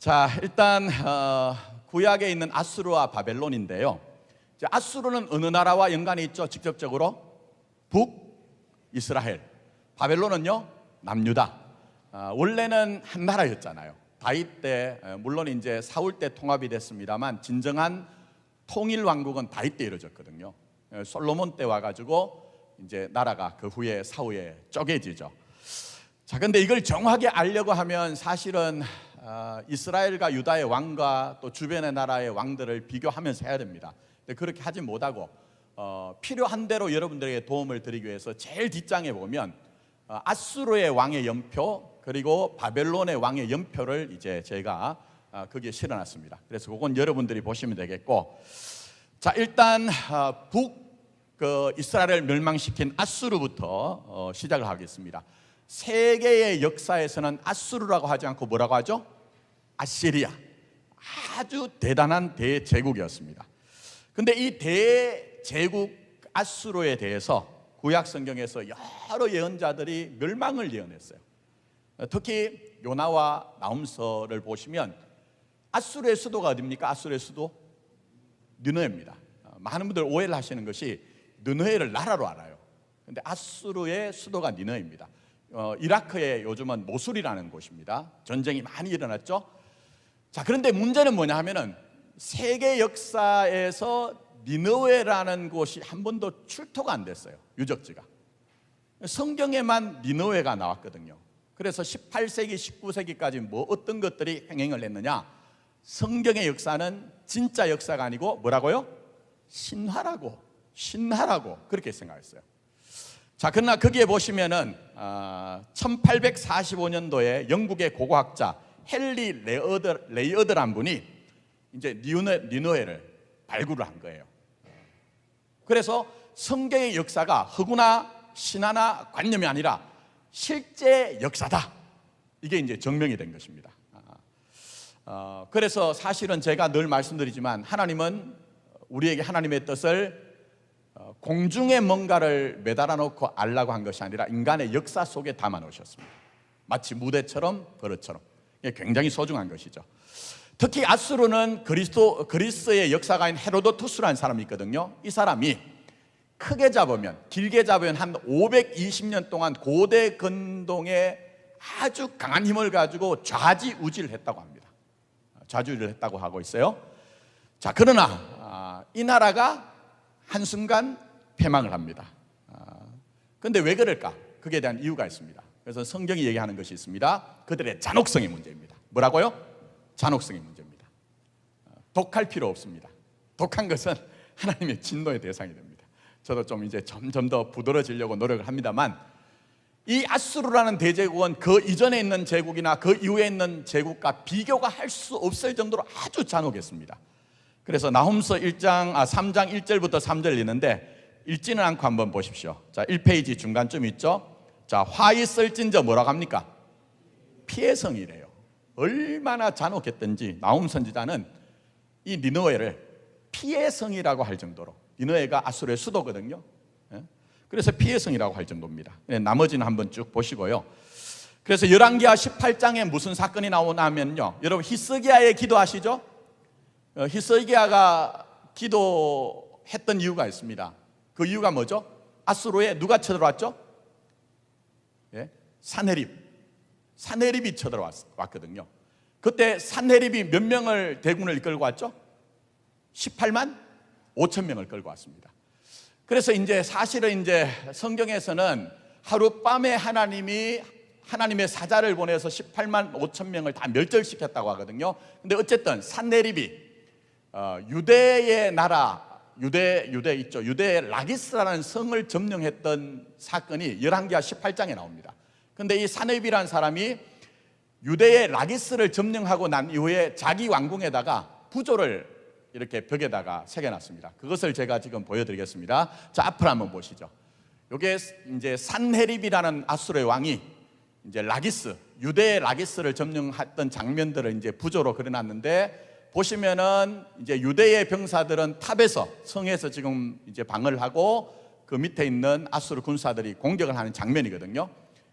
자, 일단 구약에 있는 아수르와 바벨론인데요. 아수르는 어느 나라와 연관이 있죠? 직접적으로 북이스라엘. 바벨론은요, 남유다. 원래는 한 나라였잖아요. 다윗 때, 물론 이제 사울 때 통합이 됐습니다만 진정한 통일 왕국은 다윗 때 이루어졌거든요. 솔로몬 때 와가지고 이제 나라가 그 후에 사후에 쪼개지죠. 자, 근데 이걸 정확하게 알려고 하면 사실은 이스라엘과 유다의 왕과 또 주변의 나라의 왕들을 비교하면서 해야 됩니다. 근데 그렇게 하지 못하고 필요한 대로 여러분들에게 도움을 드리기 위해서 제일 뒷장에 보면 아수르의 왕의 연표 그리고 바벨론의 왕의 연표를 이제 제가 거기에 실어놨습니다. 그래서 그건 여러분들이 보시면 되겠고, 자, 일단 이스라엘을 멸망시킨 아수르부터 시작을 하겠습니다. 세계의 역사에서는 아수르라고 하지 않고 뭐라고 하죠? 아시리아. 아주 대단한 대제국이었습니다. 근데 이 대제국 아수르에 대해서 구약 성경에서 여러 예언자들이 멸망을 예언했어요. 특히 요나와 나훔서를 보시면 아수르의 수도가 어디입니까? 아수르의 수도? 느느웨입니다. 많은 분들 오해를 하시는 것이 느느웨를 나라로 알아요. 근데 아수르의 수도가 느느웨입니다. 이라크의 요즘은 모술이라는 곳입니다. 전쟁이 많이 일어났죠. 자, 그런데 문제는 뭐냐 하면은 세계 역사에서 니느웨라는 곳이 한 번도 출토가 안 됐어요. 유적지가. 성경에만 니느웨가 나왔거든요. 그래서 18세기, 19세기까지 뭐 어떤 것들이 행행을 했느냐? 성경의 역사는 진짜 역사가 아니고 뭐라고요? 신화라고 그렇게 생각했어요. 자, 그러나 거기에 보시면은 1845년도에 영국의 고고학자 헨리 레이어드란 분이 이제 니느웨를 발굴을 한 거예요. 그래서 성경의 역사가 허구나 신화나 관념이 아니라 실제 역사다. 이게 이제 증명이 된 것입니다. 그래서 사실은 제가 늘 말씀드리지만 하나님은 우리에게 하나님의 뜻을 공중에 뭔가를 매달아 놓고 알라고 한 것이 아니라 인간의 역사 속에 담아 놓으셨습니다. 마치 무대처럼 버릇처럼. 이게 굉장히 소중한 것이죠. 특히 아수르는 그리스의 역사가인 헤로도투스라는 사람이 있거든요. 이 사람이 크게 잡으면, 길게 잡으면 한 520년 동안 고대 근동에 아주 강한 힘을 가지고 좌지우지를 했다고 합니다. 좌지우지를 했다고 하고 있어요. 자, 그러나 이 나라가 한순간 패망을 합니다. 그런데 왜 그럴까? 그에 대한 이유가 있습니다. 그래서 성경이 얘기하는 것이 있습니다. 그들의 잔혹성의 문제입니다. 뭐라고요? 잔혹성의 문제입니다. 독할 필요 없습니다. 독한 것은 하나님의 진노의 대상이 됩니다. 저도 좀 이제 점점 더 부드러워지려고 노력을 합니다만, 이 아수르라는 대제국은 그 이전에 있는 제국이나 그 이후에 있는 제국과 비교가 할 수 없을 정도로 아주 잔혹했습니다. 그래서 나훔서 3장 1절부터 3절 있는데 읽지는 않고 한번 보십시오. 자, 1페이지 중간쯤 있죠. 자, 화 있을진저 뭐라고 합니까? 피해성이래요. 얼마나 잔혹했던지 나훔 선지자는 이 니느웨를 피해성이라고 할 정도로, 니느웨가 아수르의 수도거든요. 그래서 피해성이라고 할 정도입니다. 나머지는 한번 쭉 보시고요. 그래서 열왕기하 18장에 무슨 사건이 나오냐면요, 여러분 히스기야의 기도 아시죠? 히스기야가 기도했던 이유가 있습니다. 그 이유가 뭐죠? 아수르에 누가 쳐들어왔죠? 산헤립이 쳐들어왔거든요. 그때 산헤립이 몇 명을 대군을 이끌고 왔죠? 18만 5천 명을 끌고 왔습니다. 그래서 이제 사실은 이제 성경에서는 하룻밤에 하나님의 사자를 보내서 18만 5천 명을 다 멸절시켰다고 하거든요. 근데 어쨌든 산헤립이 유대의 나라, 유대 있죠. 유대의 라기스라는 성을 점령했던 사건이 열왕기하 18장에 나옵니다. 근데 이 산헤립이라는 사람이 유대의 라기스를 점령하고 난 이후에 자기 왕궁에다가 부조를 이렇게 벽에다가 새겨놨습니다. 그것을 제가 지금 보여드리겠습니다. 자, 앞으로 한번 보시죠. 이게 이제 산헤립이라는 아수르의 왕이 이제 유대의 라기스를 점령했던 장면들을 이제 부조로 그려놨는데, 보시면은 이제 유대의 병사들은 탑에서, 성에서 지금 이제 방어를 하고 그 밑에 있는 아수르 군사들이 공격을 하는 장면이거든요.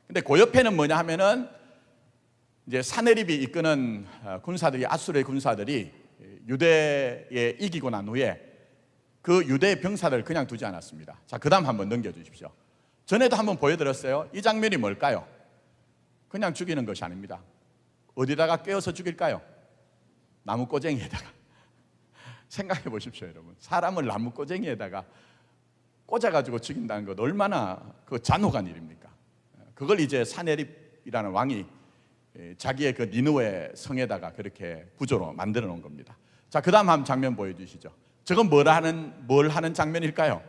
근데 그 옆에는 뭐냐 하면은 이제 사네립이 이끄는 군사들이, 아수르의 군사들이 유대에 이기고 난 후에 그 유대 병사들 그냥 두지 않았습니다. 자, 그 다음 한번 넘겨주십시오. 전에도 한번 보여드렸어요. 이 장면이 뭘까요? 그냥 죽이는 것이 아닙니다. 어디다가 꿰어서 죽일까요? 나무꼬쟁이에다가. 생각해 보십시오, 여러분. 사람을 나무꼬쟁이에다가 꽂아가지고 죽인다는 것 얼마나 그 잔혹한 일입니까? 그걸 이제 사네립이라는 왕이 자기의 그 니느웨 성에다가 그렇게 구조로 만들어 놓은 겁니다. 자, 그 다음 한번 장면 보여주시죠. 저건 뭘 하는 장면일까요?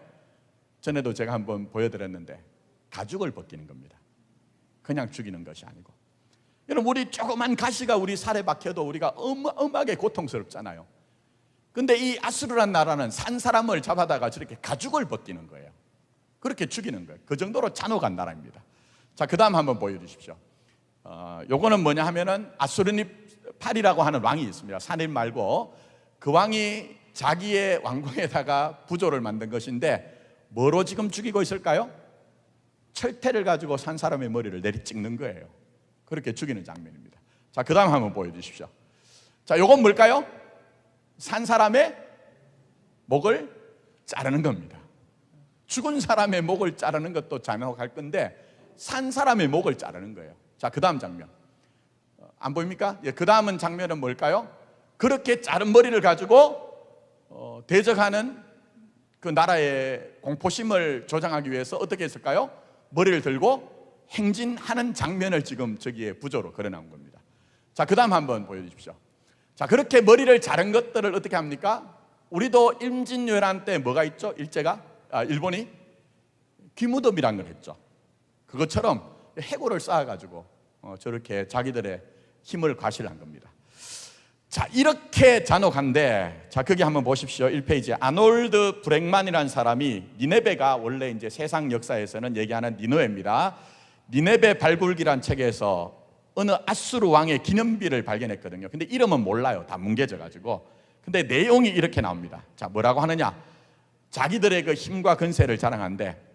전에도 제가 한번 보여드렸는데 가죽을 벗기는 겁니다. 그냥 죽이는 것이 아니고. 여러분, 우리 조그만 가시가 우리 살에 박혀도 우리가 어마어마하게 고통스럽잖아요. 근데 이 아수르란 나라는 산 사람을 잡아다가 저렇게 가죽을 벗기는 거예요. 그렇게 죽이는 거예요. 그 정도로 잔혹한 나라입니다. 자, 그 다음 한번 보여주십시오. 요거는 뭐냐 하면은 아수르니팔이라고 하는 왕이 있습니다. 사네립 말고 그 왕이 자기의 왕궁에다가 부조를 만든 것인데 뭐로 지금 죽이고 있을까요? 철퇴를 가지고 산 사람의 머리를 내리 찍는 거예요. 그렇게 죽이는 장면입니다. 자, 그 다음 한번 보여주십시오. 자, 요건 뭘까요? 산 사람의 목을 자르는 겁니다. 죽은 사람의 목을 자르는 것도 잔혹할 건데 산 사람의 목을 자르는 거예요. 자, 그 다음 장면 안 보입니까? 예, 그 다음은 장면은 뭘까요? 그렇게 자른 머리를 가지고 대적하는 그 나라의 공포심을 조장하기 위해서 어떻게 했을까요? 머리를 들고 행진하는 장면을 지금 저기에 부조로 그려놓은 겁니다. 자, 그 다음 한번 보여주십시오. 자, 그렇게 머리를 자른 것들을 어떻게 합니까? 우리도 임진왜란 때 뭐가 있죠? 일본이 귀무덤이라는 걸 했죠. 그것처럼 해골을 쌓아가지고 저렇게 자기들의 힘을 과시한 겁니다. 자, 이렇게 잔혹한데, 자, 거기 한번 보십시오. 1페이지에 아놀드 브렉만이라는 사람이, 니네베가 원래 이제 세상 역사에서는 얘기하는 니느웨입니다. 니네베 발굴기란 책에서 어느 아수르 왕의 기념비를 발견했거든요. 근데 이름은 몰라요. 다 뭉개져 가지고. 근데 내용이 이렇게 나옵니다. 자, 뭐라고 하느냐? 자기들의 그 힘과 근세를 자랑하는데,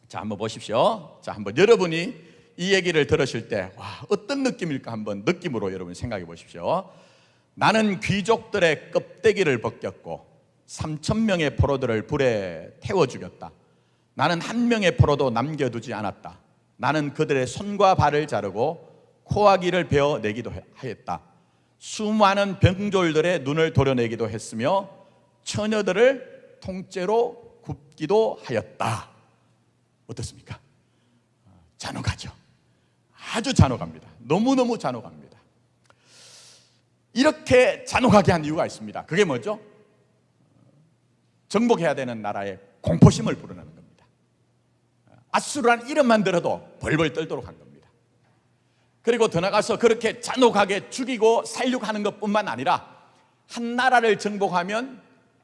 자, 한번 보십시오. 자, 한번 여러분이 이 얘기를 들으실 때, 와, 어떤 느낌일까 한번 느낌으로 여러분 생각해 보십시오. 나는 귀족들의 껍데기를 벗겼고 3,000명의 포로들을 불에 태워 죽였다. 나는 한 명의 포로도 남겨두지 않았다. 나는 그들의 손과 발을 자르고 코와 귀를 베어내기도 하였다. 수많은 병졸들의 눈을 도려내기도 했으며 처녀들을 통째로 굽기도 하였다. 어떻습니까? 잔혹하죠. 아주 잔혹합니다. 너무너무 잔혹합니다. 이렇게 잔혹하게 한 이유가 있습니다. 그게 뭐죠? 정복해야 되는 나라의 공포심을 불어넣는 겁니다. 아수르란 이름만 들어도 벌벌 떨도록 한 겁니다. 그리고 더 나가서 그렇게 잔혹하게 죽이고 살육하는 것뿐만 아니라 한 나라를 정복하면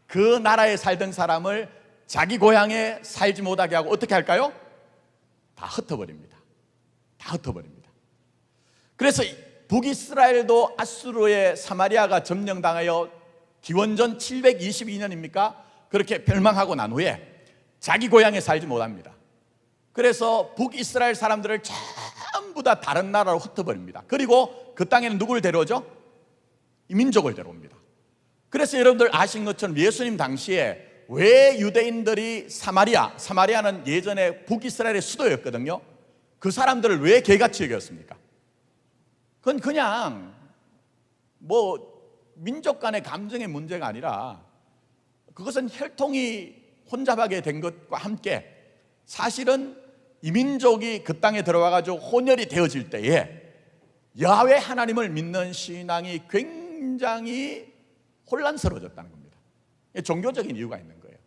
그 나라에 살던 사람을 자기 고향에 살지 못하게 하고 어떻게 할까요? 다 흩어버립니다. 다 흩어버립니다. 그래서 북이스라엘도 아수르의 사마리아가 점령당하여 기원전 722년입니까? 그렇게 멸망하고 난 후에 자기 고향에 살지 못합니다. 그래서 북이스라엘 사람들을 전부 다 다른 나라로 흩어버립니다. 그리고 그 땅에는 누구를 데려오죠? 이민족을 데려옵니다. 그래서 여러분들 아신 것처럼 예수님 당시에 왜 유대인들이 사마리아는 예전에 북이스라엘의 수도였거든요. 그 사람들을 왜 개같이 여겼습니까? 그건 그냥 민족 간의 감정의 문제가 아니라 그것은 혈통이 혼잡하게 된 것과 함께 사실은 이민족이 그 땅에 들어와가지고 혼혈이 되어질 때에 야훼 하나님을 믿는 신앙이 굉장히 혼란스러워졌다는 겁니다. 종교적인 이유가 있는 거예요.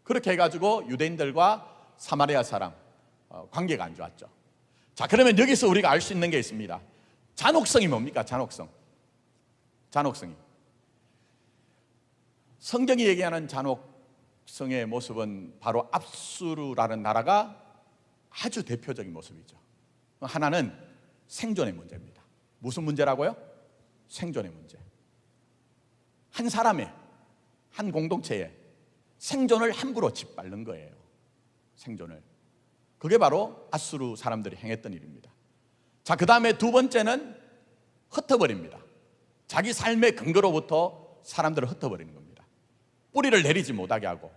그렇게 해가지고 유대인들과 사마리아 사람 관계가 안 좋았죠. 자, 그러면 여기서 우리가 알 수 있는 게 있습니다. 잔혹성이 뭡니까? 잔혹성이 성경이 얘기하는 잔혹성의 모습은 바로 압수르라는 나라가 아주 대표적인 모습이죠. 하나는 생존의 문제입니다. 무슨 문제라고요? 생존의 문제. 한 사람의, 한 공동체의 생존을 함부로 짓밟는 거예요. 생존을. 그게 바로 아수르 사람들이 행했던 일입니다. 자, 그 다음에 두 번째는 흩어버립니다. 자기 삶의 근거로부터 사람들을 흩어버리는 겁니다. 뿌리를 내리지 못하게 하고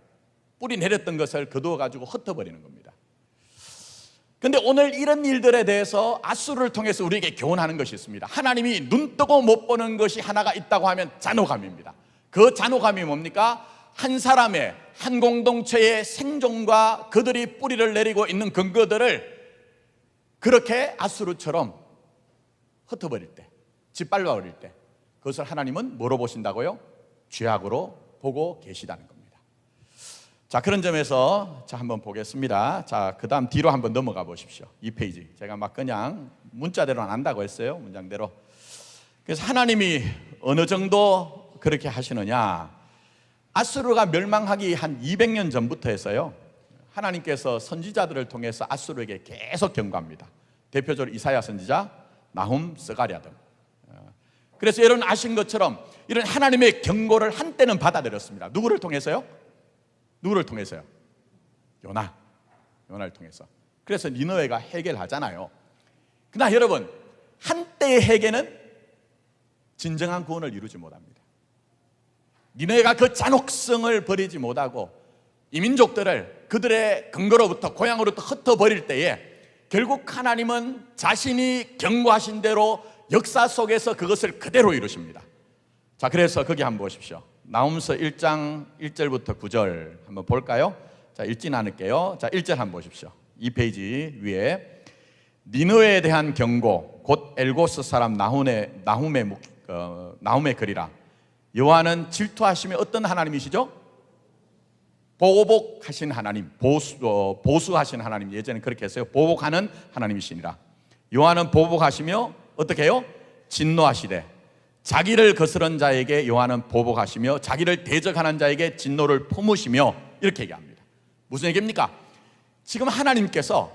뿌리 내렸던 것을 거두어 가지고 흩어버리는 겁니다. 그런데 오늘 이런 일들에 대해서 아수르를 통해서 우리에게 교훈하는 것이 있습니다. 하나님이 눈 뜨고 못 보는 것이 하나가 있다고 하면 잔혹함입니다. 그 잔혹함이 뭡니까? 한 사람의, 한 공동체의 생존과 그들이 뿌리를 내리고 있는 근거들을 그렇게 아수르처럼 흩어버릴 때, 짓밟아버릴 때, 그것을 하나님은 뭐로 보신다고요? 죄악으로 보고 계시다는 겁니다. 자, 그런 점에서 한번 보겠습니다. 자, 그 다음 뒤로 한번 넘어가 보십시오. 2페이지. 제가 막 그냥 문자대로는 안다고 했어요. 문장대로. 그래서 하나님이 어느 정도 그렇게 하시느냐? 아수르가 멸망하기 한 200년 전부터 해서요, 하나님께서 선지자들을 통해서 아수르에게 계속 경고합니다. 대표적으로 이사야 선지자, 나훔, 스가랴 등. 그래서 여러분 아신 것처럼 이런 하나님의 경고를 한때는 받아들였습니다. 누구를 통해서요? 누구를 통해서요? 요나를 통해서. 그래서 니느웨가 해결하잖아요. 그러나 여러분, 한때의 해결은 진정한 구원을 이루지 못합니다. 니느웨가 그 잔혹성을 버리지 못하고 이 민족들을 그들의 근거로부터, 고향으로부터 흩어버릴 때에 결국 하나님은 자신이 경고하신 대로 역사 속에서 그것을 그대로 이루십니다. 자, 그래서 거기 한번 보십시오. 나훔서 1장 1절부터 9절 한번 볼까요? 자, 읽진 않을게요. 자, 1절 한번 보십시오. 2페이지 위에 니느웨에 대한 경고, 곧 엘고스 사람 나훔의 글이라. 여호와는 질투하시며 어떤 하나님이시죠? 보복하신 하나님, 보수하신 하나님. 예전에 그렇게 했어요. 보복하는 하나님이시니라. 여호와는 보복하시며 어떻게 해요? 진노하시되 자기를 거스른 자에게 여호와는 보복하시며 자기를 대적하는 자에게 진노를 품으시며, 이렇게 얘기합니다. 무슨 얘기입니까? 지금 하나님께서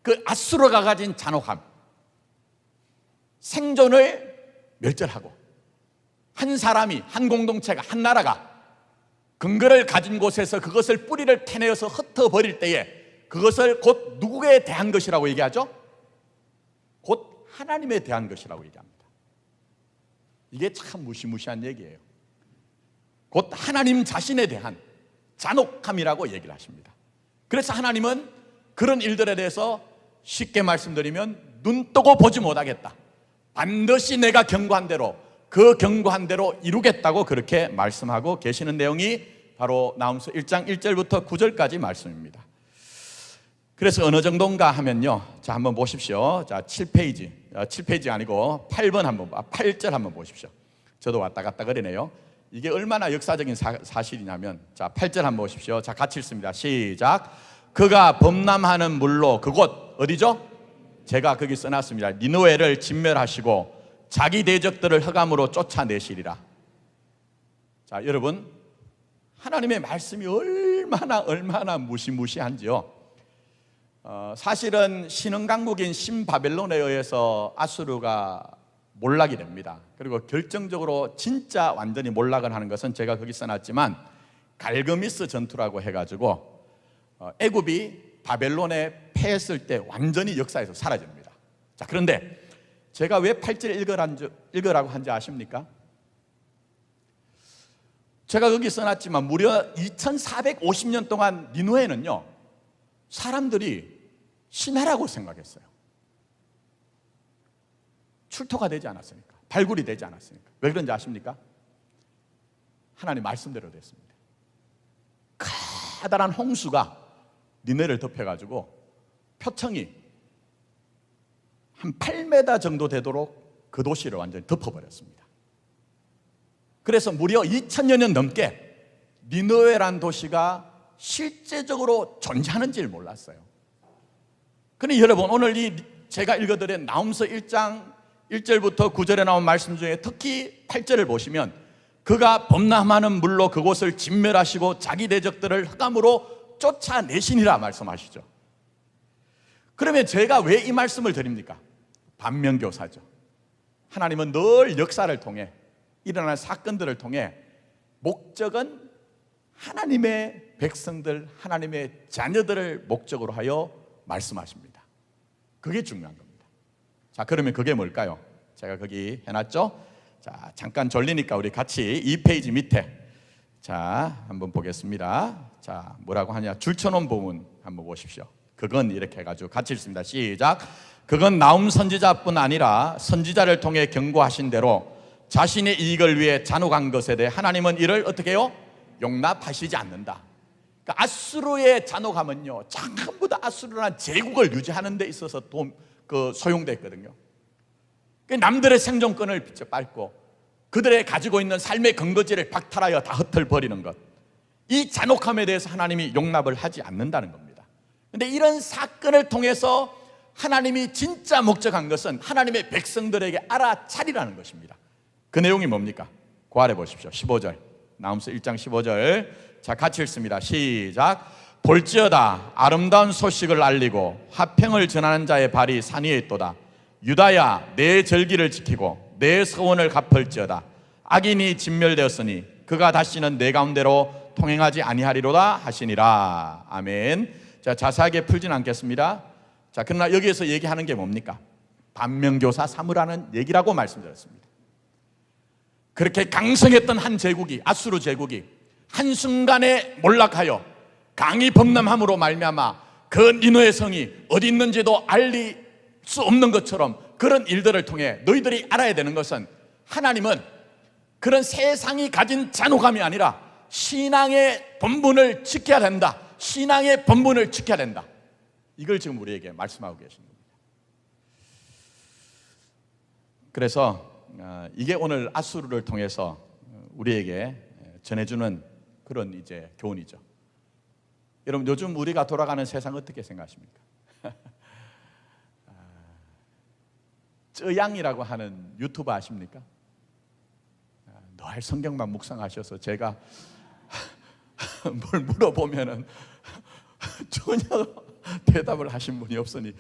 그 아수르가 가진 잔혹함, 생존을 멸절하고 한 사람이, 한 공동체가, 한 나라가 근거를 가진 곳에서 그것을 뿌리를 캐내어서 흩어버릴 때에 그것을 곧 누구에 대한 것이라고 얘기하죠? 곧 하나님에 대한 것이라고 얘기합니다. 이게 참 무시무시한 얘기예요. 곧 하나님 자신에 대한 잔혹함이라고 얘기를 하십니다. 그래서 하나님은 그런 일들에 대해서 쉽게 말씀드리면 눈 뜨고 보지 못하겠다. 반드시 내가 경고한 대로, 그 경고한 대로 이루겠다고 그렇게 말씀하고 계시는 내용이 바로 나훔서 1장 1절부터 9절까지 말씀입니다. 그래서 어느 정도인가 하면요, 자, 한번 보십시오. 자, 7페이지 아니고 8절 한번 보십시오. 저도 왔다 갔다 그러네요. 이게 얼마나 역사적인 사실이냐면, 자, 8절 한번 보십시오. 자, 같이 읽습니다. 시작. 그가 범람하는 물로, 그곳 어디죠? 제가 거기 써놨습니다. 니느웨를 진멸하시고 자기 대적들을 흑암으로 쫓아내시리라. 자, 여러분, 하나님의 말씀이 얼마나 무시무시한지요. 사실은 신흥강국인 신바벨론에 의해서 아수르가 몰락이 됩니다. 그리고 결정적으로 진짜 완전히 몰락을 하는 것은 제가 거기 써놨지만 갈그미스 전투라고 해가지고 애굽이 바벨론에 패했을 때 완전히 역사에서 사라집니다. 자, 그런데 제가 왜 8절 읽으라고 한지 아십니까? 제가 여기 써놨지만 무려 2450년 동안 니느웨는요, 사람들이 신하라고 생각했어요. 출토가 되지 않았으니까, 발굴이 되지 않았으니까. 왜 그런지 아십니까? 하나님 말씀대로 됐습니다. 커다란 홍수가 니느웨를 덮여가지고 표층이 한 8m 정도 되도록 그 도시를 완전히 덮어버렸습니다. 그래서 무려 2000여 년 넘게 니느웨란 도시가 실제적으로 존재하는지를 몰랐어요. 그런데 여러분, 오늘 제가 읽어드린 나훔서 1장 1절부터 9절에 나온 말씀 중에 특히 8절을 보시면 그가 범람하는 물로 그곳을 진멸하시고 자기 대적들을 흑암으로 쫓아내시니라 말씀하시죠. 그러면 제가 왜 이 말씀을 드립니까? 반면교사죠. 하나님은 늘 역사를 통해, 일어나는 사건들을 통해 목적은 하나님의 백성들, 하나님의 자녀들을 목적으로 하여 말씀하십니다. 그게 중요한 겁니다. 자, 그러면 그게 뭘까요? 제가 거기 해놨죠. 자, 잠깐 졸리니까 우리 같이 2페이지 밑에 자, 한번 보겠습니다. 자, 뭐라고 하냐? 줄쳐놓은 부분 한번 보십시오. 그건 이렇게 해가지고 같이 읽습니다. 시작. 그건 나움 선지자뿐 아니라 선지자를 통해 경고하신 대로 자신의 이익을 위해 잔혹한 것에 대해 하나님은 이를 어떻게 해요? 용납하시지 않는다. 그러니까 아수르의 잔혹함은요, 전부 다 아수르라는 제국을 유지하는 데 있어서 소용됐거든요. 남들의 생존권을 밟고 그들의 가지고 있는 삶의 근거지를 박탈하여 다 흩어버리는 것, 이 잔혹함에 대해서 하나님이 용납을 하지 않는다는 겁니다. 그런데 이런 사건을 통해서 하나님이 진짜 목적한 것은 하나님의 백성들에게 알아차리라는 것입니다. 그 내용이 뭡니까? 그 아래 보십시오. 15절, 나홈서 1장 15절. 자, 같이 읽습니다. 시작. 볼지어다 아름다운 소식을 알리고 화평을 전하는 자의 발이 산 위에 있도다. 유다야, 내 절기를 지키고 내 서원을 갚을지어다. 악인이 진멸되었으니 그가 다시는 내 가운데로 통행하지 아니하리로다 하시니라. 아멘. 자, 자세하게 풀진 않겠습니다. 자, 그러나 여기에서 얘기하는 게 뭡니까? 반면교사 삼으라는 얘기라고 말씀드렸습니다. 그렇게 강성했던 한 제국이, 아수르 제국이 한순간에 몰락하여 강이 범람함으로 말미암아 그 니느웨 성이 어디 있는지도 알릴 수 없는 것처럼 그런 일들을 통해 너희들이 알아야 되는 것은 하나님은 그런 세상이 가진 잔혹함이 아니라 신앙의 본분을 지켜야 된다. 신앙의 본분을 지켜야 된다. 이걸 지금 우리에게 말씀하고 계신 겁니다. 그래서 이게 오늘 아수르를 통해서 우리에게 전해주는 그런 이제 교훈이죠. 여러분, 요즘 우리가 돌아가는 세상 어떻게 생각하십니까? 쩌양이라고 하는 유튜버 아십니까? 늘 성경만 묵상하셔서 제가 뭘 물어보면은 전혀 대답을 하신 분이 없으니,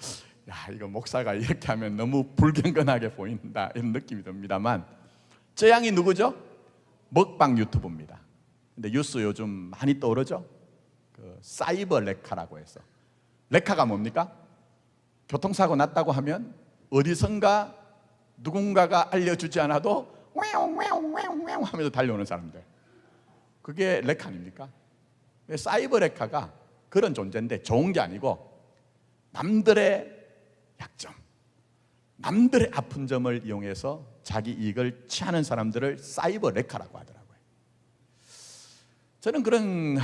야, 이거 목사가 이렇게 하면 너무 불경건하게 보인다, 이런 느낌이 듭니다만, 쩌양이 누구죠? 먹방 유튜브입니다. 근데 뉴스 요즘 많이 떠오르죠? 그 사이버 레카라고 해서. 레카가 뭡니까? 교통사고 났다고 하면 어디선가 누군가가 알려주지 않아도 왜옹 하면서 달려오는 사람들, 그게 레카 아닙니까? 사이버 레카가 그런 존재인데 좋은 게 아니고 남들의 약점, 남들의 아픈 점을 이용해서 자기 이익을 취하는 사람들을 사이버 레카라고 하더라고요. 저는 그런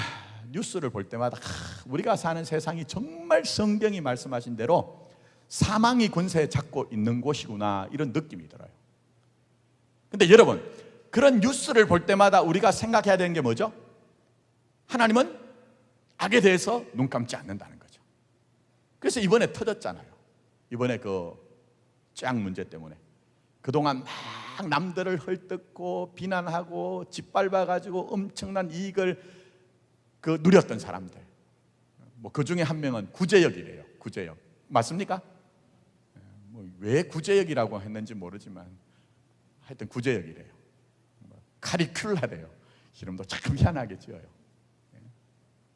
뉴스를 볼 때마다 우리가 사는 세상이 정말 성경이 말씀하신 대로 사망이 권세 잡고 있는 곳이구나, 이런 느낌이 들어요. 근데 여러분, 그런 뉴스를 볼 때마다 우리가 생각해야 되는 게 뭐죠? 하나님은 악에 대해서 눈 감지 않는다는 거죠. 그래서 이번에 터졌잖아요. 이번에 그 짱 문제 때문에 그동안 막 남들을 헐뜯고 비난하고 짓밟아가지고 엄청난 이익을 누렸던 사람들, 그 중에 한 명은 구제역이래요. 구제역 맞습니까? 왜 구제역이라고 했는지 모르지만 하여튼 구제역이래요. 카리큘라래요. 이름도 참 희한하게 지어요.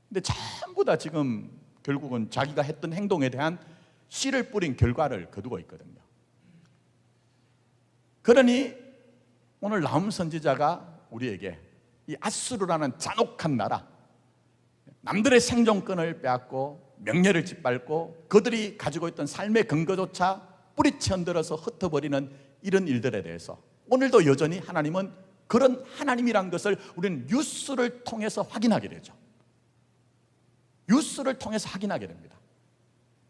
근데 전부 다 지금 결국은 자기가 했던 행동에 대한 씨를 뿌린 결과를 거두고 있거든요. 그러니 오늘 나홈 선지자가 우리에게 이 아수르라는 잔혹한 나라, 남들의 생존권을 빼앗고 명예를 짓밟고 그들이 가지고 있던 삶의 근거조차 뿌리치 흔들어서 흩어버리는 이런 일들에 대해서 오늘도 여전히 하나님은 그런 하나님이란 것을 우리는 뉴스를 통해서 확인하게 되죠. 뉴스를 통해서 확인하게 됩니다.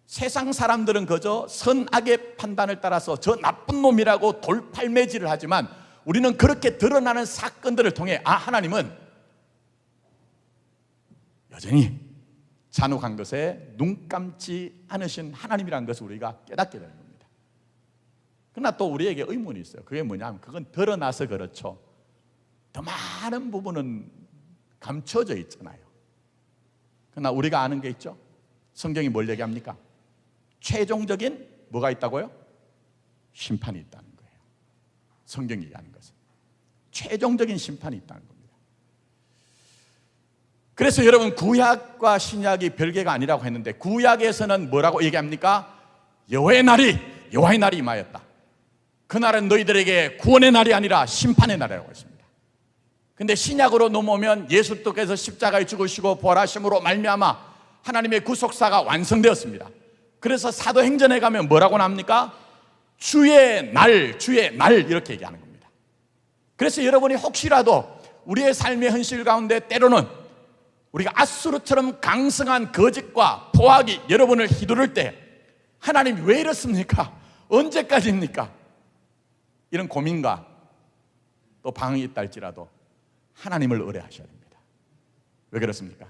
세상 사람들은 그저 선악의 판단을 따라서 저 나쁜 놈이라고 돌팔매질을 하지만 우리는 그렇게 드러나는 사건들을 통해 하나님은 여전히 잔혹한 것에 눈 감지 않으신 하나님이라는 것을 우리가 깨닫게 되는 겁니다. 그러나 또 우리에게 의문이 있어요. 그게 뭐냐면 그건 드러나서 그렇죠. 더 많은 부분은 감춰져 있잖아요. 그러나 우리가 아는 게 있죠. 성경이 뭘 얘기합니까? 최종적인 뭐가 있다고요? 심판이 있다는 거예요. 성경이 얘기하는 것은 최종적인 심판이 있다는 겁니다. 그래서 여러분, 구약과 신약이 별개가 아니라고 했는데 구약에서는 뭐라고 얘기합니까? 여호와의 날이 임하였다. 그날은 너희들에게 구원의 날이 아니라 심판의 날이라고 했습니다. 근데 신약으로 넘어오면 예수께서 십자가에 죽으시고 부활하심으로 말미암아 하나님의 구속사가 완성되었습니다. 그래서 사도행전에 가면 뭐라고 나옵니까? 주의 날, 주의 날 이렇게 얘기하는 겁니다. 그래서 여러분이 혹시라도 우리의 삶의 현실 가운데 때로는 우리가 앗수르처럼 강성한 거짓과 포악이 여러분을 휘두를 때 하나님이 왜 이렇습니까? 언제까지입니까? 이런 고민과 또 방황이 있다 할지라도 하나님을 의뢰하셔야 됩니다. 왜 그렇습니까?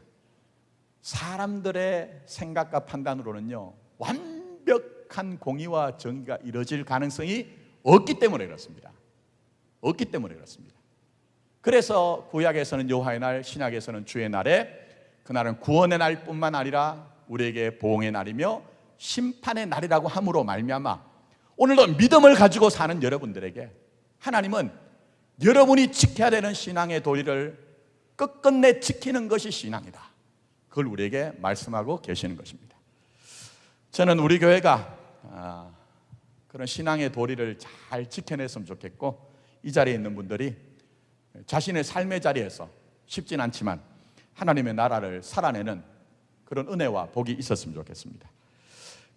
사람들의 생각과 판단으로는요 완벽한 공의와 정의가 이루어질 가능성이 없기 때문에 그렇습니다. 없기 때문에 그렇습니다. 그래서 구약에서는 여호와의 날, 신약에서는 주의 날에 그날은 구원의 날뿐만 아니라 우리에게 보응의 날이며 심판의 날이라고 함으로 말미암아 오늘도 믿음을 가지고 사는 여러분들에게 하나님은 여러분이 지켜야 되는 신앙의 도리를 끝끝내 지키는 것이 신앙이다, 그걸 우리에게 말씀하고 계시는 것입니다. 저는 우리 교회가 그런 신앙의 도리를 잘 지켜냈으면 좋겠고, 이 자리에 있는 분들이 자신의 삶의 자리에서 쉽진 않지만 하나님의 나라를 살아내는 그런 은혜와 복이 있었으면 좋겠습니다.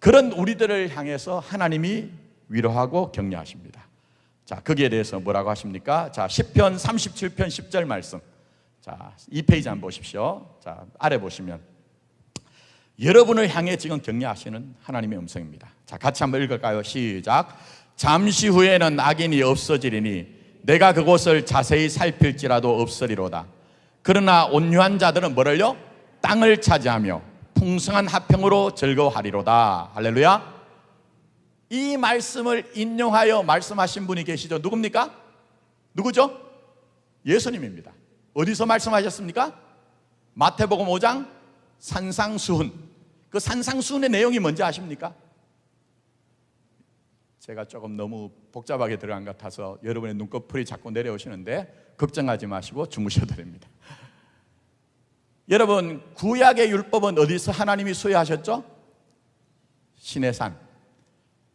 그런 우리들을 향해서 하나님이 위로하고 격려하십니다. 자, 거기에 대해서 뭐라고 하십니까? 자, 시편 37편 10절 말씀. 자, 2페이지 한번 보십시오. 자, 아래 보시면 여러분을 향해 지금 격려하시는 하나님의 음성입니다. 자, 같이 한번 읽을까요? 시작. 잠시 후에는 악인이 없어지리니 내가 그곳을 자세히 살필지라도 없으리로다. 그러나 온유한 자들은 뭐를요? 땅을 차지하며 풍성한 화평으로 즐거워하리로다. 할렐루야. 이 말씀을 인용하여 말씀하신 분이 계시죠. 누굽니까? 누구죠? 예수님입니다. 어디서 말씀하셨습니까? 마태복음 5장 산상수훈. 그 산상수훈의 내용이 뭔지 아십니까? 제가 조금 너무 복잡하게 들어간 것 같아서 여러분의 눈꺼풀이 자꾸 내려오시는데 걱정하지 마시고 주무셔도 됩니다. 여러분, 구약의 율법은 어디서 하나님이 수여하셨죠? 시내산.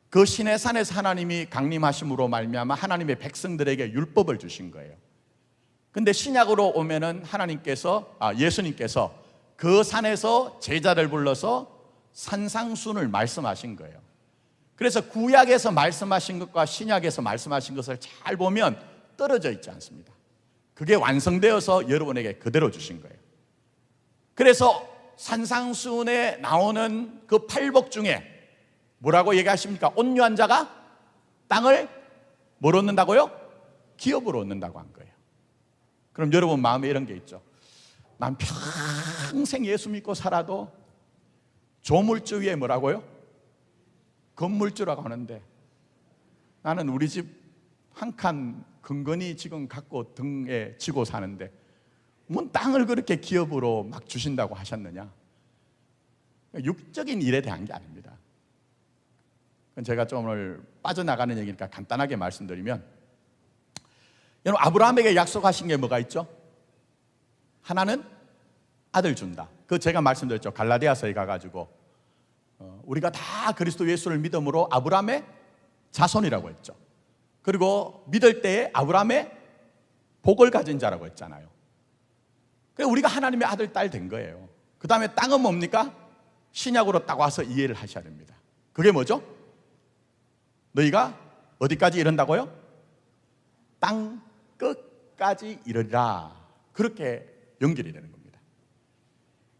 그 시내산에서 하나님이 강림하심으로 말미암아 하나님의 백성들에게 율법을 주신 거예요. 근데 신약으로 오면은 예수님께서 그 산에서 제자를 불러서 산상순을 말씀하신 거예요. 그래서 구약에서 말씀하신 것과 신약에서 말씀하신 것을 잘 보면 떨어져 있지 않습니다. 그게 완성되어서 여러분에게 그대로 주신 거예요. 그래서 산상순에 나오는 그 팔복 중에 뭐라고 얘기하십니까? 온유한 자가 땅을 뭘 얻는다고요? 기업으로 얻는다고 한 거예요. 그럼 여러분 마음에 이런 게 있죠. 난 평생 예수 믿고 살아도 조물주 위에 뭐라고요? 건물주라고 하는데 나는 우리 집 한 칸 근근히 지금 갖고 등에 지고 사는데 뭔 땅을 그렇게 기업으로 막 주신다고 하셨느냐? 육적인 일에 대한 게 아닙니다. 제가 좀 오늘 빠져나가는 얘기니까 간단하게 말씀드리면, 여러분 아브라함에게 약속하신 게 뭐가 있죠? 하나는 아들 준다. 그 제가 말씀드렸죠. 갈라디아서에 가가지고 우리가 다 그리스도 예수를 믿음으로 아브라함의 자손이라고 했죠. 그리고 믿을 때에 아브라함의 복을 가진 자라고 했잖아요. 그래서 우리가 하나님의 아들, 딸 된 거예요. 그 다음에 땅은 뭡니까? 신약으로 딱 와서 이해를 하셔야 됩니다. 그게 뭐죠? 너희가 어디까지 이른다고요? 땅 끝까지 이르리라. 그렇게 연결이 되는 겁니다.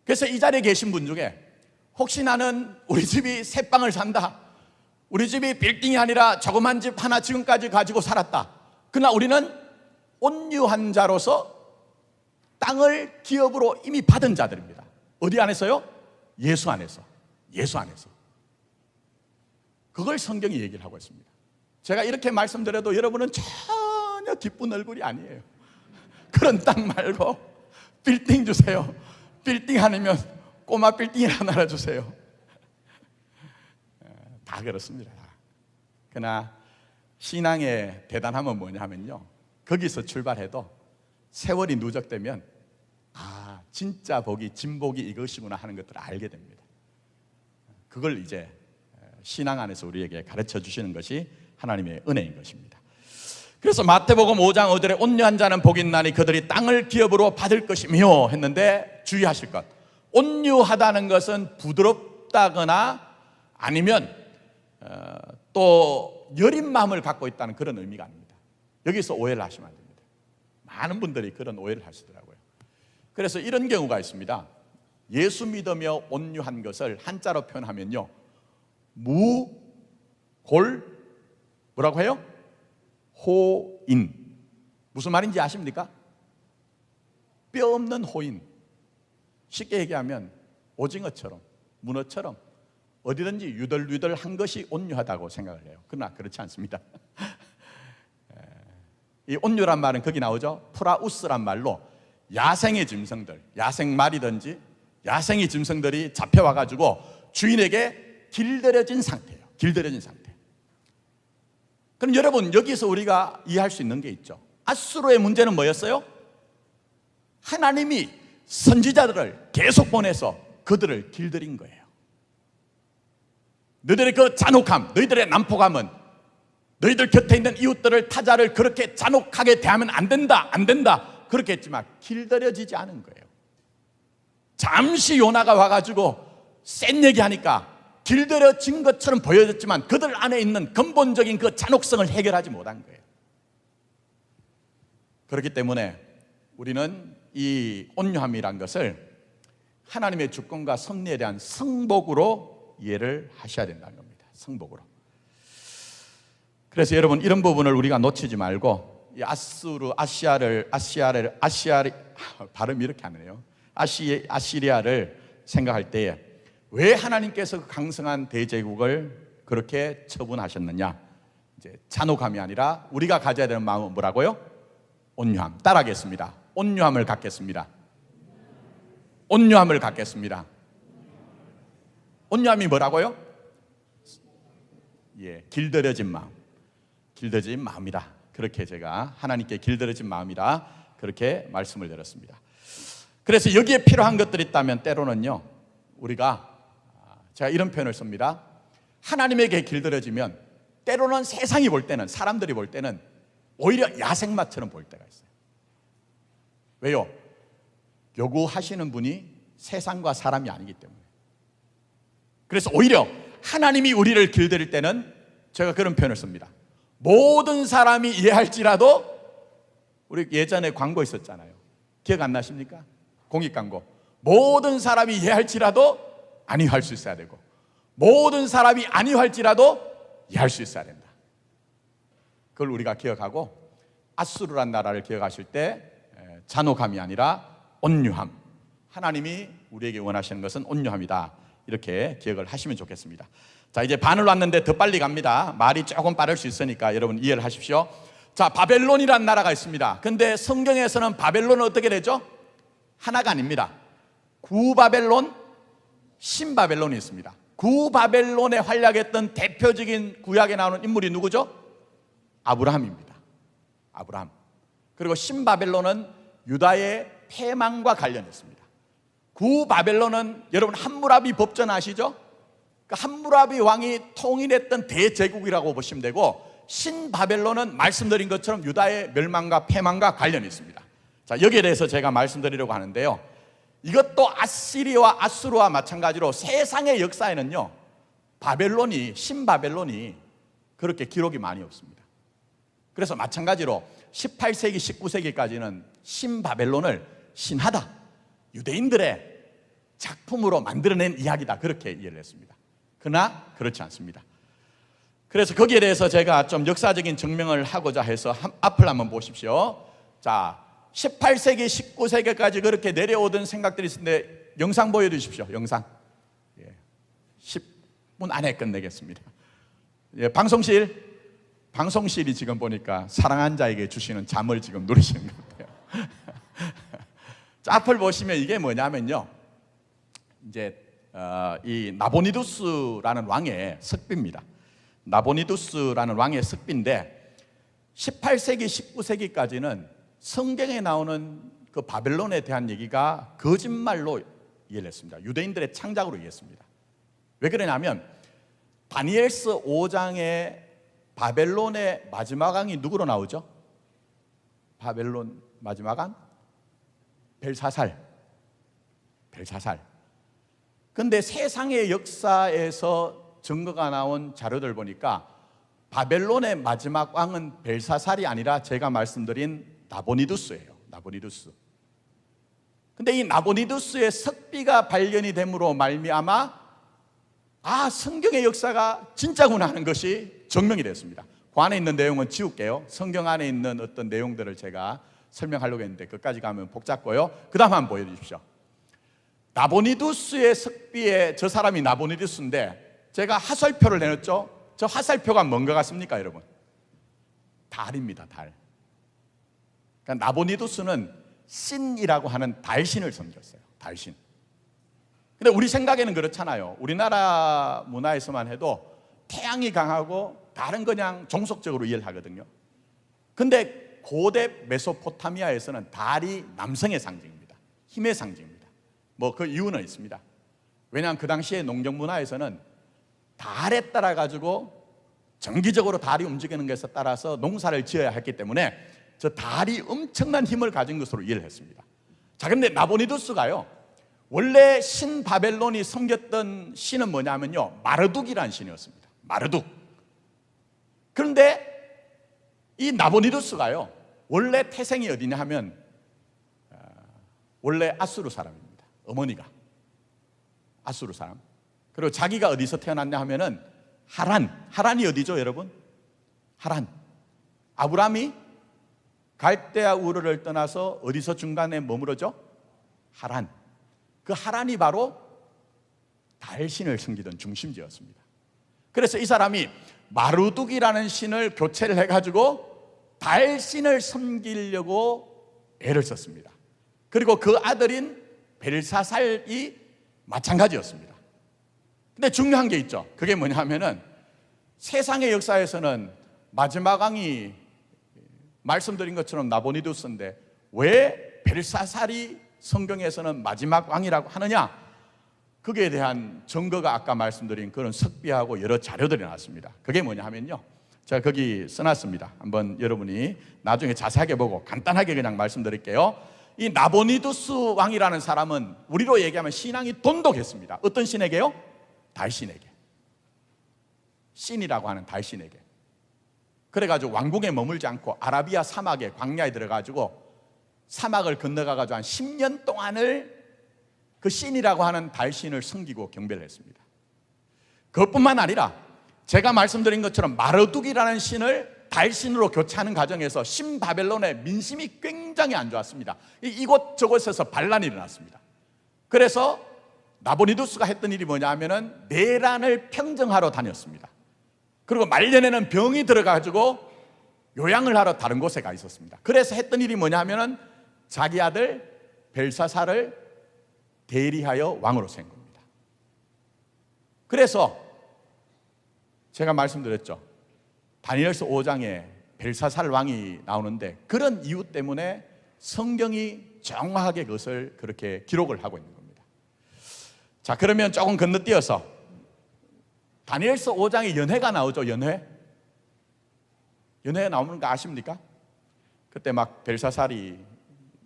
그래서 이 자리에 계신 분 중에 혹시 나는 우리 집이 새 방을 산다, 우리 집이 빌딩이 아니라 조그만 집 하나 지금까지 가지고 살았다, 그러나 우리는 온유한 자로서 땅을 기업으로 이미 받은 자들입니다. 어디 안에서요? 예수 안에서. 예수 안에서. 그걸 성경이 얘기를 하고 있습니다. 제가 이렇게 말씀드려도 여러분은 전혀 기쁜 얼굴이 아니에요. 그런 땅 말고 빌딩 주세요. 빌딩 아니면 꼬마 빌딩 하나 주세요. 다 그렇습니다. 그러나 신앙의 대단함은 뭐냐면요, 거기서 출발해도 세월이 누적되면 진짜 복이, 진복이 이것이구나 하는 것들을 알게 됩니다. 그걸 이제 신앙 안에서 우리에게 가르쳐 주시는 것이 하나님의 은혜인 것입니다. 그래서 마태복음 5장 5절에 온유한 자는 복이 있나니 그들이 땅을 기업으로 받을 것이며 했는데, 주의하실 것, 온유하다는 것은 부드럽다거나 아니면 또 여린 마음을 갖고 있다는 그런 의미가 아닙니다. 여기서 오해를 하시면 안 됩니다. 많은 분들이 그런 오해를 하시더라고요. 그래서 이런 경우가 있습니다. 예수 믿으며 온유한 것을 한자로 표현하면요, 뭐라고 해요? 호인. 무슨 말인지 아십니까? 뼈 없는 호인. 쉽게 얘기하면 오징어처럼, 문어처럼 어디든지 유들유들한 것이 온유하다고 생각을 해요. 그러나 그렇지 않습니다. 이 온유란 말은 거기 나오죠. 프라우스란 말로 야생의 짐승들, 야생말이든지 야생의 짐승들이 잡혀와가지고 주인에게 길들여진 상태예요. 길들여진 상태. 그럼 여러분, 여기서 우리가 이해할 수 있는 게 있죠. 앗수르의 문제는 뭐였어요? 하나님이 선지자들을 계속 보내서 그들을 길들인 거예요. 너희들의 그 잔혹함, 너희들의 난폭함은 너희들 곁에 있는 이웃들을, 타자를 그렇게 잔혹하게 대하면 안 된다, 안 된다 그렇게 했지만 길들여지지 않은 거예요. 잠시 요나가 와가지고 센 얘기하니까 길들여진 것처럼 보여졌지만 그들 안에 있는 근본적인 그 잔혹성을 해결하지 못한 거예요. 그렇기 때문에 우리는 이 온유함이란 것을 하나님의 주권과 섭리에 대한 승복으로 이해를 하셔야 된다는 겁니다. 승복으로. 그래서 여러분, 이런 부분을 우리가 놓치지 말고 이 발음이 이렇게 하네요. 아시리아를 생각할 때에 왜 하나님께서 그 강성한 대제국을 그렇게 처분하셨느냐? 이제 잔혹함이 아니라 우리가 가져야 되는 마음은 뭐라고요? 온유함. 따라하겠습니다. 온유함을 갖겠습니다. 온유함을 갖겠습니다. 온유함이 뭐라고요? 예, 길들여진 마음. 길들여진 마음이다. 그렇게 제가 하나님께 길들여진 마음이다. 그렇게 말씀을 드렸습니다. 그래서 여기에 필요한 것들이 있다면 때로는요, 우리가, 제가 이런 표현을 씁니다. 하나님에게 길들여지면 때로는 세상이 볼 때는, 사람들이 볼 때는 오히려 야생마처럼 보일 때가 있어요. 왜요? 요구하시는 분이 세상과 사람이 아니기 때문에. 그래서 오히려 하나님이 우리를 길들일 때는 제가 그런 표현을 씁니다. 모든 사람이 이해할지라도, 우리 예전에 광고 있었잖아요. 기억 안 나십니까? 공익 광고. 모든 사람이 이해할지라도 아니할 수 있어야 되고, 모든 사람이 아니할지라도 이해할 수 있어야 된다. 그걸 우리가 기억하고, 앗수르란 나라를 기억하실 때 잔혹함이 아니라 온유함, 하나님이 우리에게 원하시는 것은 온유함이다, 이렇게 기억을 하시면 좋겠습니다. 자, 이제 반을 왔는데 더 빨리 갑니다. 말이 조금 빠를 수 있으니까 여러분 이해를 하십시오. 자, 바벨론이라는 나라가 있습니다. 근데 성경에서는 바벨론은 어떻게 되죠? 하나가 아닙니다. 구바벨론, 신바벨론이 있습니다. 구바벨론에 활약했던 대표적인 구약에 나오는 인물이 누구죠? 아브라함입니다. 아브라함. 그리고 신바벨론은 유다의 패망과 관련했습니다. 구바벨론은 여러분 함무라비 법전 아시죠? 그 함무라비 왕이 통일했던 대제국이라고 보시면 되고, 신바벨론은 말씀드린 것처럼 유다의 멸망과 패망과 관련이 있습니다. 자, 여기에 대해서 제가 말씀드리려고 하는데요, 이것도 아시리와 아수르와 마찬가지로 세상의 역사에는요, 바벨론이, 신바벨론이 그렇게 기록이 많이 없습니다. 그래서 마찬가지로 18세기, 19세기까지는 신바벨론을 신하다, 유대인들의 작품으로 만들어낸 이야기다, 그렇게 이해를 했습니다. 그러나 그렇지 않습니다. 그래서 거기에 대해서 제가 좀 역사적인 증명을 하고자 해서 앞을 한번 보십시오. 자, 18세기, 19세기까지 그렇게 내려오던 생각들이 있는데 영상 보여주십시오. 영상. 10분 안에 끝내겠습니다. 방송실이 지금 보니까 사랑한 자에게 주시는 잠을 지금 누리시는 것 같아요. 자, 앞을 보시면 이게 뭐냐면요, 이제 이 나보니두스라는 왕의 석비입니다. 나보니두스라는 왕의 석비인데 18세기, 19세기까지는 성경에 나오는 그 바벨론에 대한 얘기가 거짓말로 이해를 했습니다. 유대인들의 창작으로 이해했습니다. 왜 그러냐면 다니엘서 5장에 바벨론의 마지막 왕이 누구로 나오죠? 바벨론 마지막 왕? 벨사살. 근데 세상의 역사에서 증거가 나온 자료들 보니까 바벨론의 마지막 왕은 벨사살이 아니라 제가 말씀드린 나보니두스예요. 나보니두스. 근데 이 나보니두스의 석비가 발견이 됨으로 말미암아 성경의 역사가 진짜구나 하는 것이 증명이 됐습니다. 그 안에 있는 내용은 지울게요. 성경 안에 있는 어떤 내용들을 제가 설명하려고 했는데 그까지 가면 복잡고요. 그 다음 한번 보여주십시오. 나보니두스의 석비에 저 사람이 나보니두스인데 제가 화살표를 내놨죠. 저 화살표가 뭔가 같습니까 여러분? 달입니다. 달. 그러니까 나보니두스는 신이라고 하는 달신을 섬겼어요. 달신. 근데 우리 생각에는 그렇잖아요. 우리나라 문화에서만 해도 태양이 강하고 달은 그냥 종속적으로 이해를 하거든요. 근데 고대 메소포타미아에서는 달이 남성의 상징입니다. 힘의 상징입니다. 뭐 그 이유는 있습니다. 왜냐하면 그 당시에 농경 문화에서는 달에 따라 가지고 정기적으로 달이 움직이는 것에 따라서 농사를 지어야 했기 때문에 저 달이 엄청난 힘을 가진 것으로 이해를 했습니다. 자, 근데 나보니두스가요, 원래 신 바벨론이 섬겼던 신은 뭐냐면요, 마르둑이라는 신이었습니다. 마르둑. 그런데 이 나보니두스가요, 원래 태생이 어디냐 하면 원래 아수르 사람입니다. 어머니가 아수르 사람. 그리고 자기가 어디서 태어났냐 하면은 하란이 어디죠 여러분? 하란. 아브라함이 갈대아 우르를 떠나서 어디서 중간에 머무르죠? 하란. 그 하란이 바로 달신을 섬기던 중심지였습니다. 그래서 이 사람이 마르둑이라는 신을 교체를 해가지고 달신을 섬기려고 애를 썼습니다. 그리고 그 아들인 벨사살이 마찬가지였습니다. 근데 중요한 게 있죠. 그게 뭐냐면은 세상의 역사에서는 마지막 왕이 말씀드린 것처럼 나보니두스인데 왜 벨사살이 성경에서는 마지막 왕이라고 하느냐? 그게 대한 증거가 아까 말씀드린 그런 석비하고 여러 자료들이 나왔습니다. 그게 뭐냐 하면요, 제가 거기 써놨습니다. 한번 여러분이 나중에 자세하게 보고 간단하게 그냥 말씀드릴게요. 이 나보니두스 왕이라는 사람은 우리로 얘기하면 신앙이 돈독했습니다. 어떤 신에게요? 달신에게. 신이라고 하는 달신에게. 그래가지고 왕궁에 머물지 않고 아라비아 사막에 광야에 들어가지고 사막을 건너가가지고 한 10년 동안을 그 신이라고 하는 달신을 섬기고 경배를 했습니다. 그것뿐만 아니라 제가 말씀드린 것처럼 마르둑이라는 신을 달신으로 교체하는 과정에서 신바벨론의 민심이 굉장히 안 좋았습니다. 이곳저곳에서 반란이 일어났습니다. 그래서 나보니두스가 했던 일이 뭐냐 하면은 내란을 평정하러 다녔습니다. 그리고 말년에는 병이 들어가지고 요양을 하러 다른 곳에 가 있었습니다. 그래서 했던 일이 뭐냐 하면은 자기 아들 벨사살을 대리하여 왕으로 세운 겁니다. 그래서 제가 말씀드렸죠. 다니엘서 5장에 벨사살 왕이 나오는데 그런 이유 때문에 성경이 정확하게 그것을 그렇게 기록을 하고 있는 겁니다. 자, 그러면 조금 건너뛰어서 다니엘서 5장에 연회가 나오죠. 연회가 나오는 거 아십니까? 그때 막 벨사살이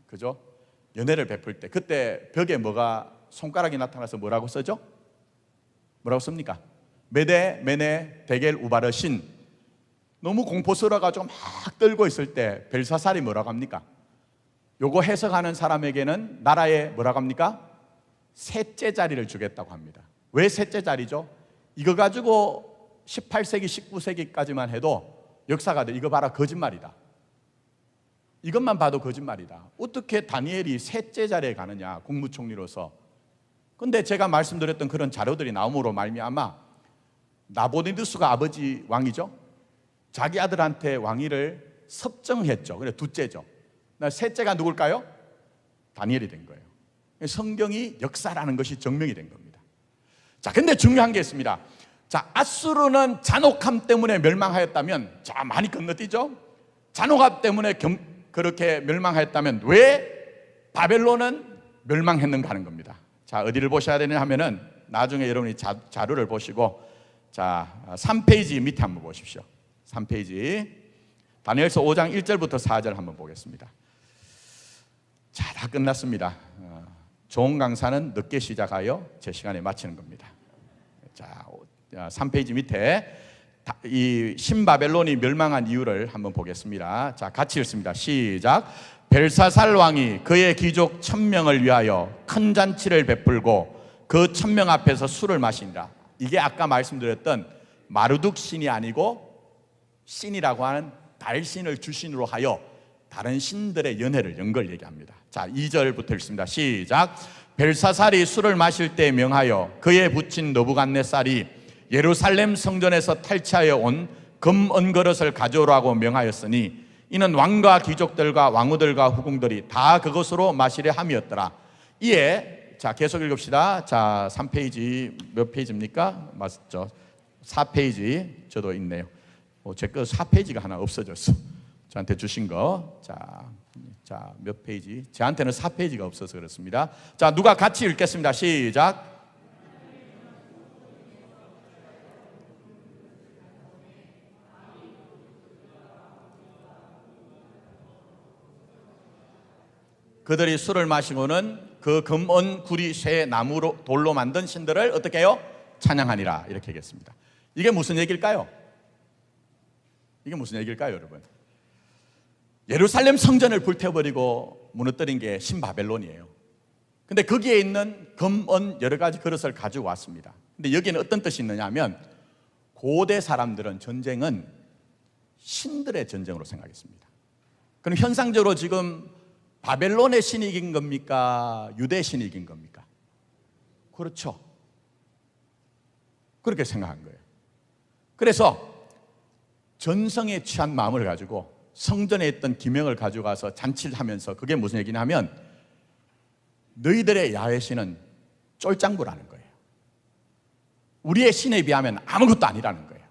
그죠? 연회를 베풀 때 그때 벽에 뭐가 손가락이 나타나서 뭐라고 써죠? 뭐라고 씁니까? 메데 메네 데겔 우바르신. 너무 공포스러워가지고 막 떨고 있을 때 벨사살이 뭐라고 합니까? 요거 해석하는 사람에게는 나라에 뭐라고 합니까? 셋째 자리를 주겠다고 합니다. 왜 셋째 자리죠? 이거 가지고 18세기 19세기까지만 해도 역사가들 이거 봐라 거짓말이다. 이것만 봐도 거짓말이다. 어떻게 다니엘이 셋째 자리에 가느냐, 국무총리로서. 근데 제가 말씀드렸던 그런 자료들이 나옴으로 말미암아 나보니두스가 아버지 왕이죠. 자기 아들한테 왕위를 섭정했죠. 그래 둘째죠. 셋째가 누굴까요? 다니엘이 된 거예요. 성경이 역사라는 것이 증명이 된 겁니다. 자, 근데 중요한 게 있습니다. 자, 아수르는 잔혹함 때문에 멸망하였다면, 자, 많이 건너뛰죠. 잔혹함 때문에 그렇게 멸망하였다면 왜 바벨론은 멸망했는가 하는 겁니다. 자, 어디를 보셔야 되냐 하면은 나중에 여러분이 자료를 보시고 자, 3페이지 밑에 한번 보십시오. 3페이지. 다니엘서 5장 1절부터 4절 한번 보겠습니다. 자, 다 끝났습니다. 좋은 강사는 늦게 시작하여 제 시간에 마치는 겁니다. 자, 3페이지 밑에 이 신바벨론이 멸망한 이유를 한번 보겠습니다. 자, 같이 읽습니다. 시작. 벨사살 왕이 그의 귀족 1000명을 위하여 큰 잔치를 베풀고 그 1000명 앞에서 술을 마시니라. 이게 아까 말씀드렸던 마르둑 신이 아니고 신이라고 하는 달신을 주신으로 하여 다른 신들의 연회를 연 걸 얘기합니다. 자, 2절부터 읽습니다. 시작. 벨사살이 술을 마실 때 명하여 그의 부친 느부갓네살이 예루살렘 성전에서 탈취하여 온 금 은그릇을 가져오라고 명하였으니 이는 왕과 귀족들과 왕후들과 후궁들이 다 그것으로 마시려 함이었더라. 이에 자, 계속 읽읍시다. 자, 3페이지 몇 페이지입니까? 맞죠? 4페이지 저도 있네요. 제 거 4페이지가 하나 없어졌어. 저한테 주신 거. 자, 몇 페이지? 저한테는 4페이지가 없어서 그렇습니다. 자, 누가 같이 읽겠습니다. 시작. 그들이 술을 마시고는 그 금, 은, 구리, 쇠, 나무로 돌로 만든 신들을 어떻게 해요? 찬양하니라. 이렇게 하겠습니다. 이게 무슨 얘기일까요? 이게 무슨 얘기일까요, 여러분? 예루살렘 성전을 불태워버리고 무너뜨린 게 신바벨론이에요. 근데 거기에 있는 금, 은, 여러 가지 그릇을 가지고 왔습니다. 근데 여기는 어떤 뜻이 있느냐 하면 고대 사람들은 전쟁은 신들의 전쟁으로 생각했습니다. 그럼 현상적으로 지금 바벨론의 신이 이긴 겁니까? 유대 신이 이긴 겁니까? 그렇죠. 그렇게 생각한 거예요. 그래서 전성에 취한 마음을 가지고 성전에 있던 기명을 가져가서 잔치를 하면서 그게 무슨 얘기냐면 너희들의 야훼 신은 쫄짱부라는 거예요. 우리의 신에 비하면 아무것도 아니라는 거예요.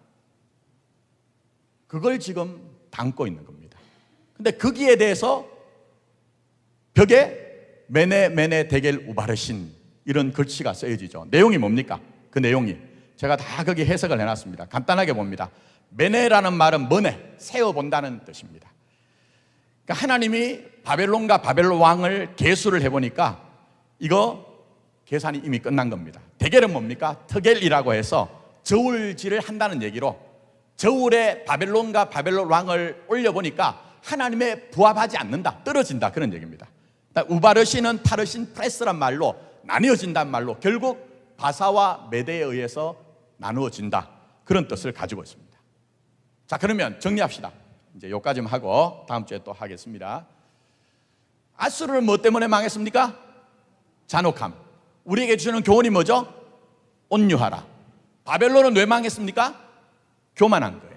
그걸 지금 담고 있는 겁니다. 근데 거기에 대해서 벽에 메네 메네 데겔 우바르신 이런 글씨가 쓰여지죠. 내용이 뭡니까? 그 내용이 제가 다 거기 해석을 해놨습니다. 간단하게 봅니다. 메네라는 말은 머네, 세어본다는 뜻입니다. 그러니까 하나님이 바벨론과 바벨론 왕을 계수를 해보니까 이거 계산이 이미 끝난 겁니다. 데겔은 뭡니까? 터겔이라고 해서 저울질을 한다는 얘기로 저울에 바벨론과 바벨론 왕을 올려보니까 하나님에 부합하지 않는다, 떨어진다, 그런 얘기입니다. 우바르신은 파르신 프레스란 말로 나뉘어진다는 말로 결국 바사와 메대에 의해서 나누어진다, 그런 뜻을 가지고 있습니다. 자, 그러면 정리합시다. 이제 여기까지만 하고 다음 주에 또 하겠습니다. 아수르는 뭐 때문에 망했습니까? 잔혹함. 우리에게 주는 교훈이 뭐죠? 온유하라. 바벨론은 왜 망했습니까? 교만한 거예요.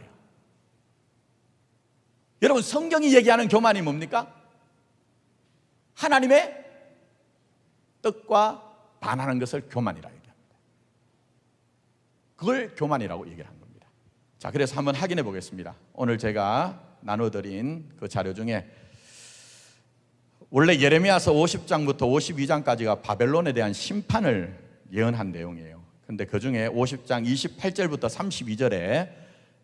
여러분, 성경이 얘기하는 교만이 뭡니까? 하나님의 뜻과 반하는 것을 교만이라 얘기합니다. 그걸 교만이라고 얘기를 한 겁니다. 자, 그래서 한번 확인해 보겠습니다. 오늘 제가 나눠드린 그 자료 중에 원래 예레미야서 50장부터 52장까지가 바벨론에 대한 심판을 예언한 내용이에요. 근데 그 중에 50장 28절부터 32절에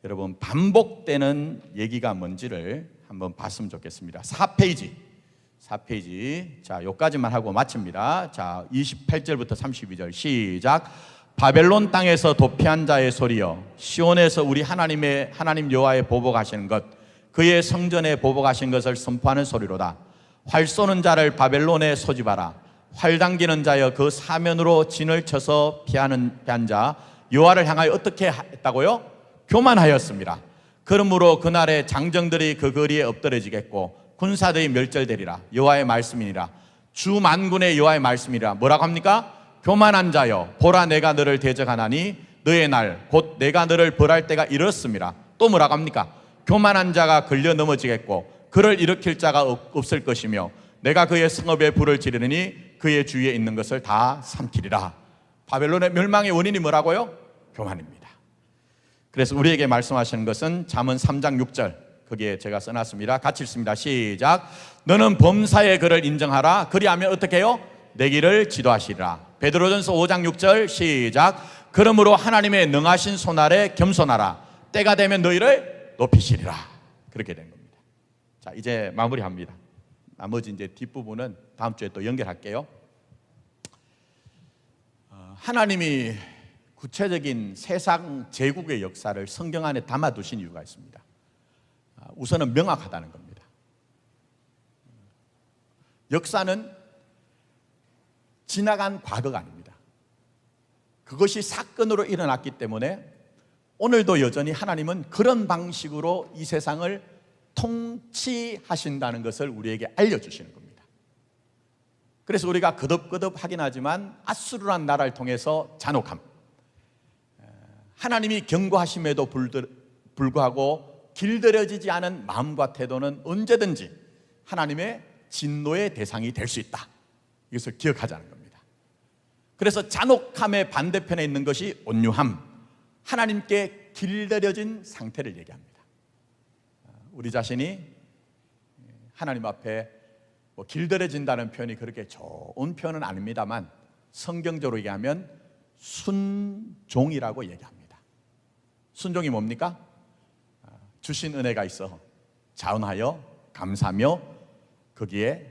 여러분 반복되는 얘기가 뭔지를 한번 봤으면 좋겠습니다. 4페이지. 자, 여기까지만 하고 마칩니다. 자, 28절부터 32절 시작. 바벨론 땅에서 도피한 자의 소리여, 시온에서 우리 하나님 여호와의 보복하시는 것, 그의 성전에 보복하신 것을 선포하는 소리로다. 활 쏘는 자를 바벨론에 소집하라. 활 당기는 자여, 그 사면으로 진을 쳐서 피한 자 여호와를 향하여 어떻게 했다고요? 교만하였습니다. 그러므로 그날에 장정들이 그 거리에 엎드러지겠고 군사들이 멸절되리라. 여호와의 말씀이니라. 주 만군의 여호와의 말씀이니라. 뭐라고 합니까? 교만한 자여, 보라 내가 너를 대적하나니 너의 날 곧 내가 너를 벌할 때가 이렇습니다. 또 뭐라고 합니까? 교만한 자가 걸려 넘어지겠고 그를 일으킬 자가 없을 것이며 내가 그의 성읍에 불을 지르니 그의 주위에 있는 것을 다 삼키리라. 바벨론의 멸망의 원인이 뭐라고요? 교만입니다. 그래서 우리에게 말씀하시는 것은 잠언 3장 6절, 거기에 제가 써놨습니다. 같이 읽습니다. 시작. 너는 범사의 그를 인정하라. 그리하면 어떻게 해요? 내 길을 지도하시리라. 베드로전서 5장 6절 시작. 그러므로 하나님의 능하신 손 아래 겸손하라. 때가 되면 너희를 높이시리라. 그렇게 된 겁니다. 자, 이제 마무리합니다. 나머지 이제 뒷부분은 다음 주에 또 연결할게요. 하나님이 구체적인 세상 제국의 역사를 성경 안에 담아두신 이유가 있습니다. 우선은 명확하다는 겁니다. 역사는 지나간 과거가 아닙니다. 그것이 사건으로 일어났기 때문에 오늘도 여전히 하나님은 그런 방식으로 이 세상을 통치하신다는 것을 우리에게 알려주시는 겁니다. 그래서 우리가 거듭거듭 하긴 하지만 아수르란 나라를 통해서 잔혹함, 하나님이 경고하심에도 불구하고 길들여지지 않은 마음과 태도는 언제든지 하나님의 진노의 대상이 될 수 있다. 이것을 기억하자는 겁니다. 그래서 잔혹함의 반대편에 있는 것이 온유함, 하나님께 길들여진 상태를 얘기합니다. 우리 자신이 하나님 앞에 길들여진다는 표현이 그렇게 좋은 표현은 아닙니다만 성경적으로 얘기하면 순종이라고 얘기합니다. 순종이 뭡니까? 주신 은혜가 있어 자원하여 감사하며 거기에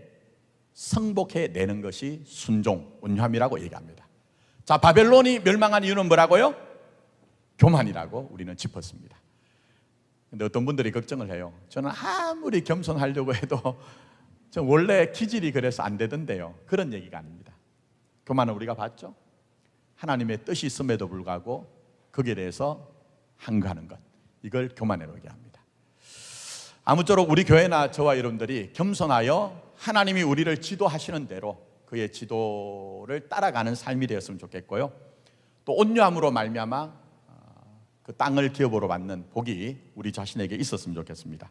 성복해내는 것이 순종, 온유함이라고 얘기합니다. 자, 바벨론이 멸망한 이유는 뭐라고요? 교만이라고 우리는 짚었습니다. 근데 어떤 분들이 걱정을 해요. 저는 아무리 겸손하려고 해도 저 원래 기질이 그래서 안 되던데요. 그런 얘기가 아닙니다. 교만은 우리가 봤죠? 하나님의 뜻이 있음에도 불구하고 거기에 대해서 항거하는 것, 이걸 교만이라고 얘기합니다. 아무쪼록 우리 교회나 저와 여러분들이 겸손하여 하나님이 우리를 지도하시는 대로 그의 지도를 따라가는 삶이 되었으면 좋겠고요. 또 온유함으로 말미암아 그 땅을 기업으로 받는 복이 우리 자신에게 있었으면 좋겠습니다.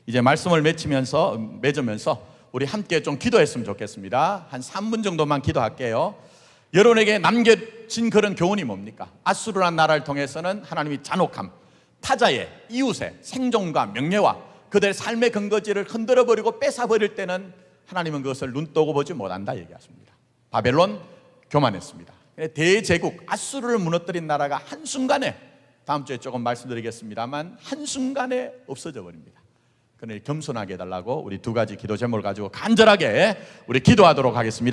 이제 말씀을 맺으면서 우리 함께 좀 기도했으면 좋겠습니다. 한 3분 정도만 기도할게요. 여러분에게 남겨진 그런 교훈이 뭡니까? 아수르란 나라를 통해서는 하나님이 잔혹함, 타자의, 이웃의 생존과 명예와 그들의 삶의 근거지를 흔들어버리고 뺏어버릴 때는 하나님은 그것을 눈떠고 보지 못한다 얘기하십니다. 바벨론 교만했습니다. 대제국 아수르를 무너뜨린 나라가 한순간에, 다음 주에 조금 말씀드리겠습니다만 한순간에 없어져 버립니다. 그러니 겸손하게 해달라고 우리 두 가지 기도 제목을 가지고 간절하게 우리 기도하도록 하겠습니다.